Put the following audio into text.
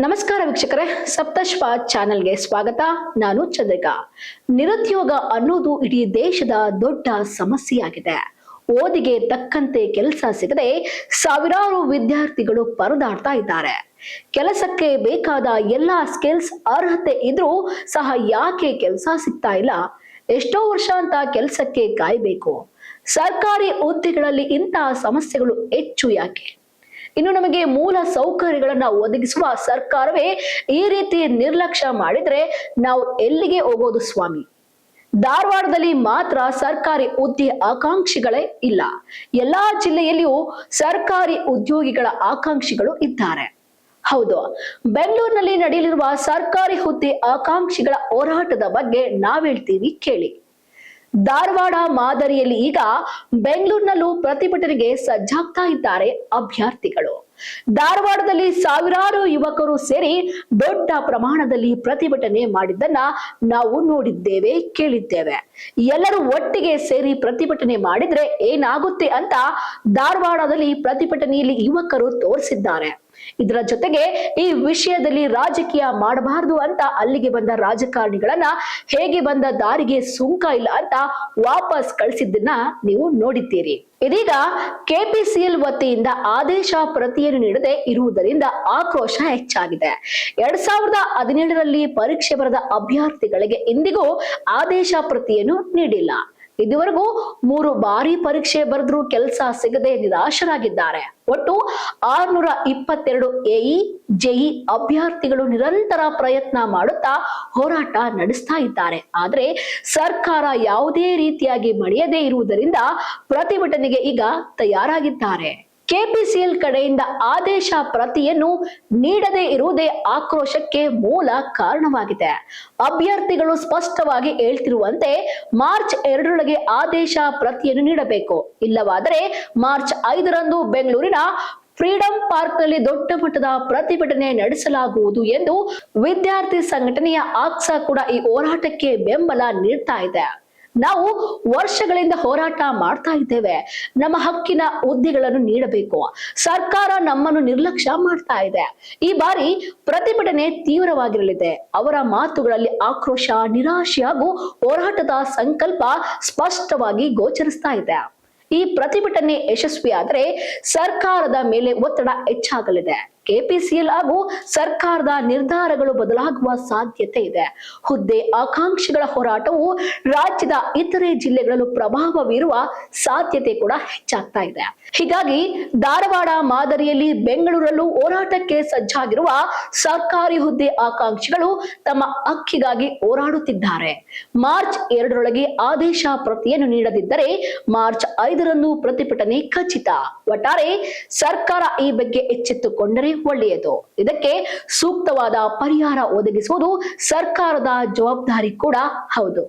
ನಮಸ್ಕಾರ ವೀಕ್ಷಕರೇ, ಸಪ್ತಶ್ವ ಚಾನೆಲ್ಗೆ ಸ್ವಾಗತ. ನಾನು ಚಂದ್ರಿಕಾ. ನಿರುದ್ಯೋಗ ಅನ್ನೋದು ಇಡೀ ದೇಶದ ದೊಡ್ಡ ಸಮಸ್ಯೆಯಾಗಿದೆ. ಓದಿಗೆ ತಕ್ಕಂತೆ ಕೆಲಸ ಸಿಗದೆ ಸಾವಿರಾರು ವಿದ್ಯಾರ್ಥಿಗಳು ಪರದಾಡ್ತಾ ಇದ್ದಾರೆ. ಕೆಲಸಕ್ಕೆ ಬೇಕಾದ ಎಲ್ಲಾ ಸ್ಕಿಲ್ಸ್ ಅರ್ಹತೆ ಇದ್ರೂ ಸಹ ಯಾಕೆ ಕೆಲಸ ಸಿಗ್ತಾ ಇಲ್ಲ? ಎಷ್ಟೋ ವರ್ಷ ಅಂತ ಕೆಲಸಕ್ಕೆ ಕಾಯಬೇಕು. ಸರ್ಕಾರಿ ಹುದ್ದೆಗಳಲ್ಲಿ ಇಂತಹ ಸಮಸ್ಯೆಗಳು ಹೆಚ್ಚು ಯಾಕೆ? ಇನ್ನು ನಮಗೆ ಮೂಲ ಸೌಕರ್ಯಗಳನ್ನ ಒದಗಿಸುವ ಸರ್ಕಾರವೇ ಈ ರೀತಿ ನಿರ್ಲಕ್ಷ್ಯ ಮಾಡಿದ್ರೆ ನಾವು ಎಲ್ಲಿಗೆ ಹೋಗೋದು ಸ್ವಾಮಿ? ಧಾರವಾಡದಲ್ಲಿ ಮಾತ್ರ ಸರ್ಕಾರಿ ಹುದ್ದೆ ಆಕಾಂಕ್ಷಿಗಳೇ ಇಲ್ಲ. ಎಲ್ಲಾ ಜಿಲ್ಲೆಯಲ್ಲಿಯೂ ಸರ್ಕಾರಿ ಉದ್ಯೋಗಿಗಳ ಆಕಾಂಕ್ಷಿಗಳು ಇದ್ದಾರೆ. ಹೌದು, ಬೆಂಗಳೂರಿನಲ್ಲಿ ನಡೆಯಲಿರುವ ಸರ್ಕಾರಿ ಹುದ್ದೆ ಆಕಾಂಕ್ಷಿಗಳ ಹೋರಾಟದ ಬಗ್ಗೆ ನಾವ್ ಹೇಳ್ತೀವಿ ಕೇಳಿ. ಧಾರವಾಡ ಮಾದರಿಯಲ್ಲಿ ಈಗ ಬೆಂಗಳೂರಿನಲ್ಲೂ ಪ್ರತಿಭಟನೆಗೆ ಸಜ್ಜಾಗ್ತಾ ಇದ್ದಾರೆ ಅಭ್ಯರ್ಥಿಗಳು. ಧಾರವಾಡದಲ್ಲಿ ಸಾವಿರಾರು ಯುವಕರು ಸೇರಿ ದೊಡ್ಡ ಪ್ರಮಾಣದಲ್ಲಿ ಪ್ರತಿಭಟನೆ ಮಾಡಿದ್ದನ್ನ ನಾವು ನೋಡಿದ್ದೇವೆ, ಕೇಳಿದ್ದೇವೆ. ಎಲ್ಲರೂ ಒಟ್ಟಿಗೆ ಸೇರಿ ಪ್ರತಿಭಟನೆ ಮಾಡಿದ್ರೆ ಏನಾಗುತ್ತೆ ಅಂತ ಧಾರವಾಡದಲ್ಲಿ ಪ್ರತಿಭಟನೆಯಲ್ಲಿ ಯುವಕರು ತೋರಿಸಿದ್ದಾರೆ. ಇದರ ಜೊತೆಗೆ ಈ ವಿಷಯದಲ್ಲಿ ರಾಜಕೀಯ ಮಾಡಬಾರದು ಅಂತ ಅಲ್ಲಿಗೆ ಬಂದ ರಾಜಕಾರಣಿಗಳನ್ನ ಹೇಗೆ ಬಂದ ದಾರಿಗೆ ಸುಂಕ ಇಲ್ಲ ಅಂತ ವಾಪಸ್ ಕಳಿಸಿದ್ದನ್ನ ನೀವು ನೋಡಿದ್ದೀರಿ. ಇದೀಗ ಕೆಪಿಸಿಎಲ್ ವತಿಯಿಂದ ಆದೇಶ ಪ್ರತಿಯನ್ನು ನೀಡದೆ ಇರುವುದರಿಂದ ಆಕ್ರೋಶ ಹೆಚ್ಚಾಗಿದೆ. 2017ರಲ್ಲಿ ಪರೀಕ್ಷೆ ಬರೆದ ಅಭ್ಯರ್ಥಿಗಳಿಗೆ ಇಂದಿಗೂ ಆದೇಶ ಪ್ರತಿಯನ್ನು ನೀಡಿಲ್ಲ. ಇದುವರೆಗೂ 3 ಬಾರಿ ಪರೀಕ್ಷೆ ಬರೆದ್ರೂ ಕೆಲಸ ಸಿಗದೆ ನಿರಾಶರಾಗಿದ್ದಾರೆ. ಒಟ್ಟು 622 ಎಇ, ಜೆಇ ಅಭ್ಯರ್ಥಿಗಳು ನಿರಂತರ ಪ್ರಯತ್ನ ಮಾಡುತ್ತಾ ಹೋರಾಟ ನಡೆಸ್ತಾ ಇದ್ದಾರೆ. ಆದ್ರೆ ಸರ್ಕಾರ ಯಾವುದೇ ರೀತಿಯಾಗಿ ಮಣಿಯದೇ ಇರುವುದರಿಂದ ಪ್ರತಿಭಟನೆಗೆ ಈಗ ತಯಾರಾಗಿದ್ದಾರೆ. ಕೆಪಿಸಿಎಲ್ ಕಡೆಯಿಂದ ಆದೇಶ ಪ್ರತಿಯನ್ನು ನೀಡದೇ ಇರುವುದೇ ಆಕ್ರೋಶಕ್ಕೆ ಮೂಲ ಕಾರಣವಾಗಿದೆ. ಅಭ್ಯರ್ಥಿಗಳು ಸ್ಪಷ್ಟವಾಗಿ ಹೇಳ್ತಿರುವಂತೆ ಮಾರ್ಚ್ 2ರೊಳಗೆ ಆದೇಶ ಪ್ರತಿಯನ್ನು ನೀಡಬೇಕು. ಇಲ್ಲವಾದರೆ ಮಾರ್ಚ್ 5ರಂದು ಬೆಂಗಳೂರಿನ ಫ್ರೀಡಂ ಪಾರ್ಕ್ ನಲ್ಲಿ ದೊಡ್ಡ ಮಟ್ಟದ ಪ್ರತಿಭಟನೆ ನಡೆಸಲಾಗುವುದು ಎಂದು ವಿದ್ಯಾರ್ಥಿ ಸಂಘಟನೆಯ ಆಕ್ಸಾ ಕೂಡ ಈ ಹೋರಾಟಕ್ಕೆ ಬೆಂಬಲ ನೀಡ್ತಾ ಇದೆ. ನಾವು ವರ್ಷಗಳಿಂದ ಹೋರಾಟ ಮಾಡ್ತಾ ಇದ್ದೇವೆ. ನಮ್ಮ ಹಕ್ಕಿನ ಹುದ್ದೆಗಳನ್ನು ನೀಡಬೇಕು. ಸರ್ಕಾರ ನಮ್ಮನ್ನು ನಿರ್ಲಕ್ಷ್ಯ ಮಾಡ್ತಾ ಇದೆ. ಈ ಬಾರಿ ಪ್ರತಿಭಟನೆ ತೀವ್ರವಾಗಿರಲಿದೆ. ಅವರ ಮಾತುಗಳಲ್ಲಿ ಆಕ್ರೋಶ, ನಿರಾಶೆ ಹಾಗೂ ಹೋರಾಟದ ಸಂಕಲ್ಪ ಸ್ಪಷ್ಟವಾಗಿ ಗೋಚರಿಸ್ತಾ ಇದೆ. ಈ ಪ್ರತಿಭಟನೆ ಯಶಸ್ವಿಯಾದರೆ ಸರ್ಕಾರದ ಮೇಲೆ ಒತ್ತಡ ಹೆಚ್ಚಾಗಲಿದೆ. ಕೆಪಿಸಿಎಲ್ ಹಾಗೂ ಸರ್ಕಾರದ ನಿರ್ಧಾರಗಳು ಬದಲಾಗುವ ಸಾಧ್ಯತೆ ಇದೆ. ಹುದ್ದೆ ಆಕಾಂಕ್ಷಿಗಳ ಹೋರಾಟವು ರಾಜ್ಯದ ಇತರೆ ಜಿಲ್ಲೆಗಳಲ್ಲೂ ಪ್ರಭಾವ ಬೀರುವ ಸಾಧ್ಯತೆ ಕೂಡ ಹೆಚ್ಚಾಗ್ತಾ ಇದೆ. ಹೀಗಾಗಿ ಧಾರವಾಡ ಮಾದರಿಯಲ್ಲಿ ಬೆಂಗಳೂರಲ್ಲೂ ಹೋರಾಟಕ್ಕೆ ಸಜ್ಜಾಗಿರುವ ಸರ್ಕಾರಿ ಹುದ್ದೆ ಆಕಾಂಕ್ಷಿಗಳು ತಮ್ಮ ಹಕ್ಕಿಗಾಗಿ ಹೋರಾಡುತ್ತಿದ್ದಾರೆ. ಮಾರ್ಚ್ 2ರೊಳಗೆ ಆದೇಶ ಪ್ರತಿಯನ್ನು ನೀಡದಿದ್ದರೆ ಮಾರ್ಚ್ 5ರಂದು ಪ್ರತಿಭಟನೆ ಖಚಿತ. ಒಟ್ಟಾರೆ ಸರ್ಕಾರ ಈ ಬಗ್ಗೆ ಎಚ್ಚೆತ್ತುಕೊಂಡರೆ ಒಳ್ಳೆಯದು. ಇದಕ್ಕೆ ಸೂಕ್ತವಾದ ಪರಿಹಾರ ಒದಗಿಸುವುದು ಸರ್ಕಾರದ ಜವಾಬ್ದಾರಿ ಕೂಡ ಹೌದು.